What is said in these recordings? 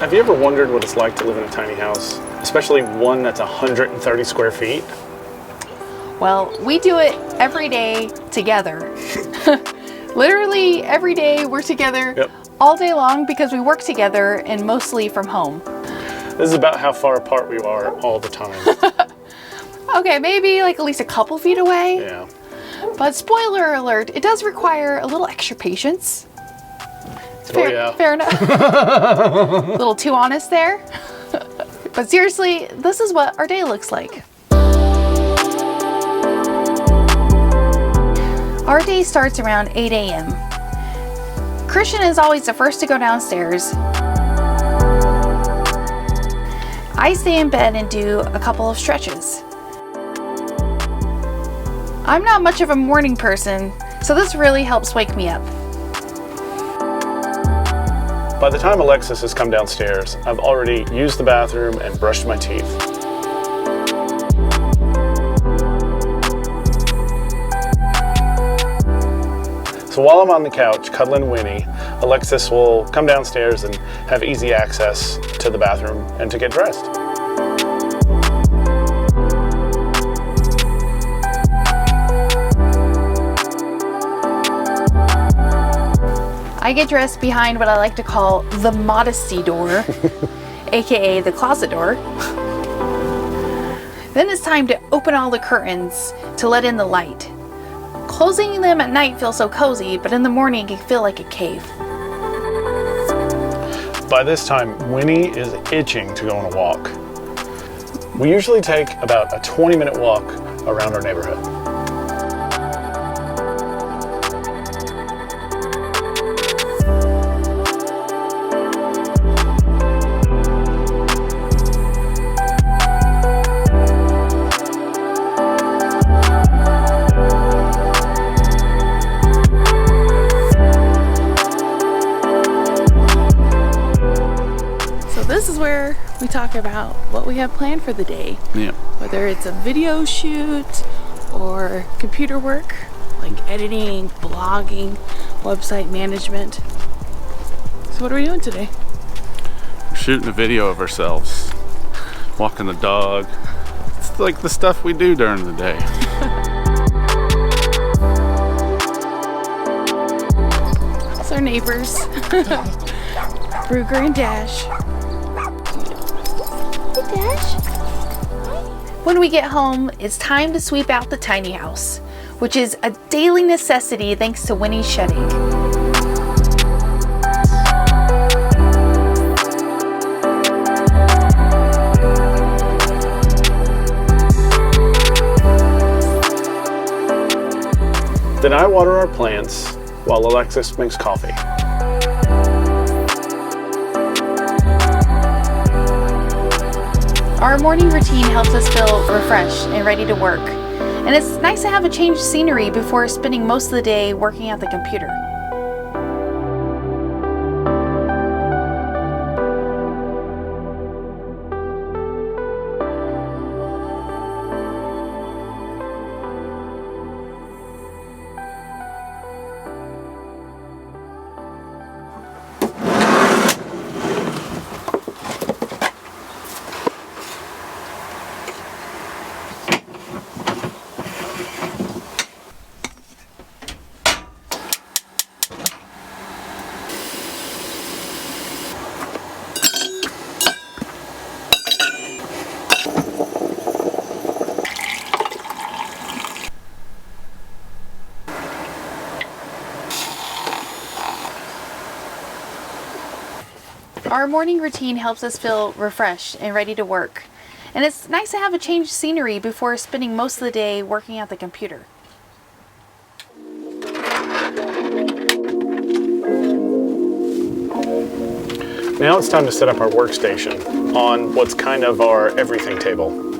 Have you ever wondered what it's like to live in a tiny house, especially one that's 130 square feet? Well, we do it every day together. Literally every day we're together all day long because we work together and mostly from home. This is about how far apart we are all the time. Okay, maybe like at least a couple feet away. Yeah. But spoiler alert, it does require a little extra patience. Fair enough. A little too honest there. But seriously, this is what our day looks like. Our day starts around 8 a.m. Christian is always the first to go downstairs. I stay in bed and do a couple of stretches. I'm not much of a morning person, so this really helps wake me up. By the time Alexis has come downstairs, I've already used the bathroom and brushed my teeth. So while I'm on the couch cuddling Winnie, Alexis will come downstairs and have easy access to the bathroom and to get dressed. I get dressed behind what I like to call the modesty door, aka the closet door. Then it's time to open all the curtains to let in the light. Closing them at night feels so cozy, but in the morning it can feel like a cave. By this time, Winnie is itching to go on a walk. We usually take about a 20-minute walk around our neighborhood. This is where we talk about what we have planned for the day. Yeah. Whether it's a video shoot or computer work, like editing, blogging, website management. So what are we doing today? We're shooting a video of ourselves, walking the dog. It's like the stuff we do during the day. It's our neighbors, Ruger and Dash. When we get home, it's time to sweep out the tiny house, which is a daily necessity thanks to Winnie's shedding. Then I water our plants while Alexis makes coffee. Our morning routine helps us feel refreshed and ready to work. And it's nice to have a change of scenery before spending most of the day working at the computer. Our morning routine helps us feel refreshed and ready to work. And it's nice to have a change of scenery before spending most of the day working at the computer. Now it's time to set up our workstation on what's kind of our everything table.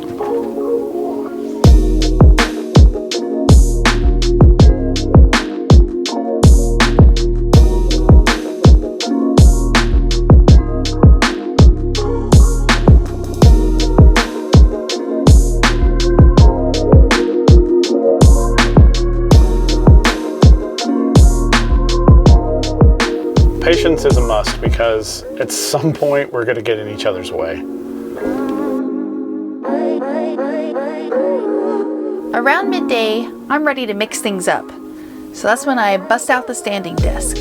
Patience is a must because at some point we're going to get in each other's way. Around midday, I'm ready to mix things up. So that's when I bust out the standing desk.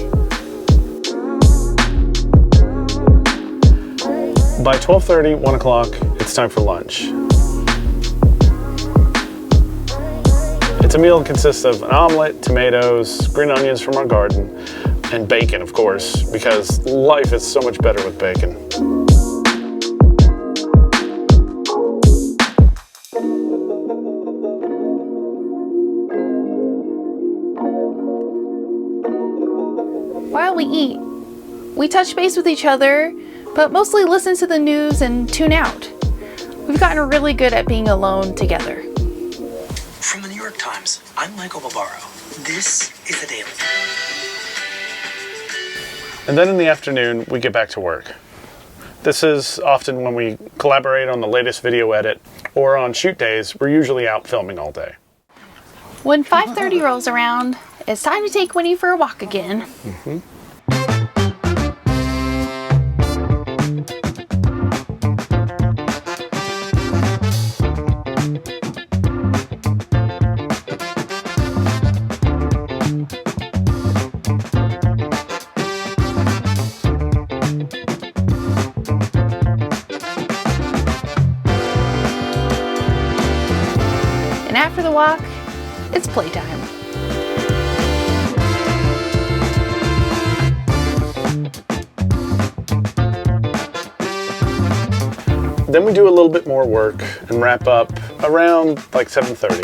By 12:30, 1 o'clock, it's time for lunch. It's a meal that consists of an omelet, tomatoes, green onions from our garden, and bacon, of course, because life is so much better with bacon. While we eat, we touch base with each other, but mostly listen to the news and tune out. We've gotten really good at being alone together. From the New York Times, I'm Michael Barbaro. This is The Daily. And then in the afternoon, we get back to work. This is often when we collaborate on the latest video edit, or on shoot days, we're usually out filming all day. When 5:30 rolls around, it's time to take Winnie for a walk again. And after the walk, it's playtime. Then we do a little bit more work and wrap up around like 7:30.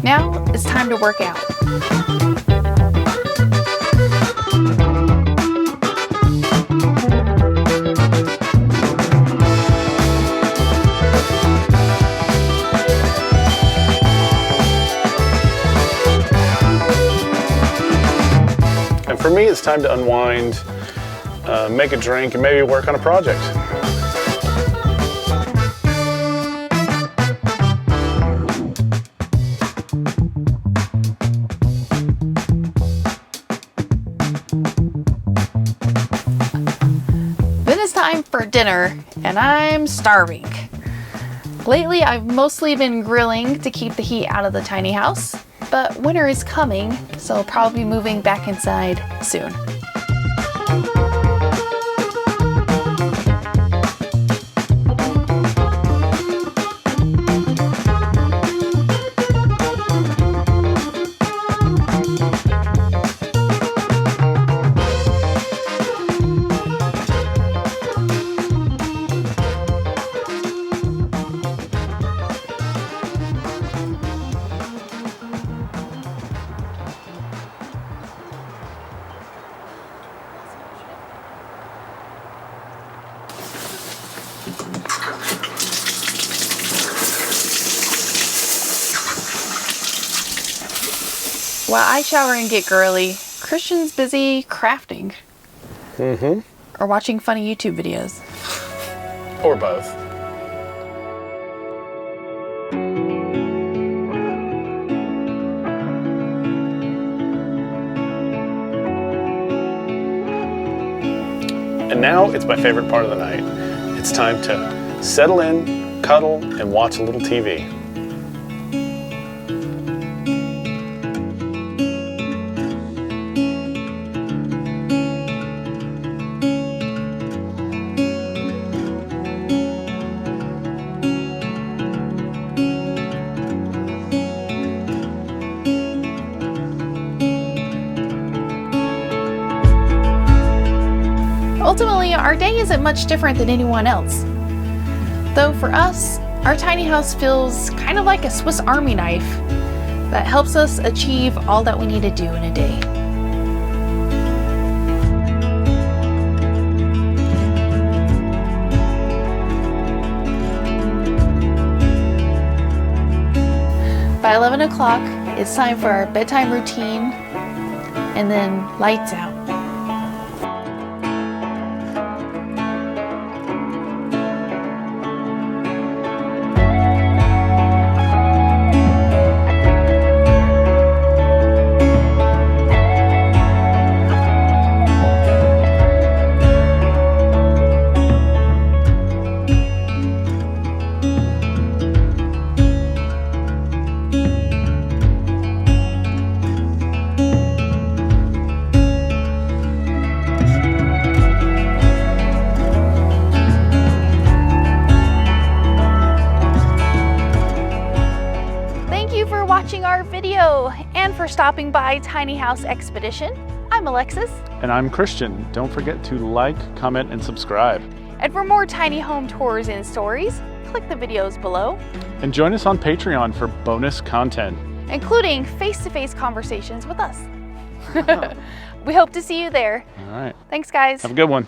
Now it's time to work out. And for me, it's time to unwind, make a drink, and maybe work on a project. Then it's time for dinner, and I'm starving. Lately, I've mostly been grilling to keep the heat out of the tiny house, but winter is coming, so I'll probably be moving back inside soon. While I shower and get girly, Christian's busy crafting. Or watching funny YouTube videos. Or both. And now it's my favorite part of the night. It's time to settle in, cuddle, and watch a little TV. Ultimately, our day isn't much different than anyone else. Though for us, our tiny house feels kind of like a Swiss Army knife that helps us achieve all that we need to do in a day. By 11 o'clock, it's time for our bedtime routine, and then lights out. again for stopping by Tiny House Expedition. I'm Alexis. And I'm Christian. Don't forget to like, comment, and subscribe. And for more tiny home tours and stories, click the videos below. And join us on Patreon for bonus content, including face-to-face conversations with us. We hope to see you there. All right. Thanks, guys. Have a good one.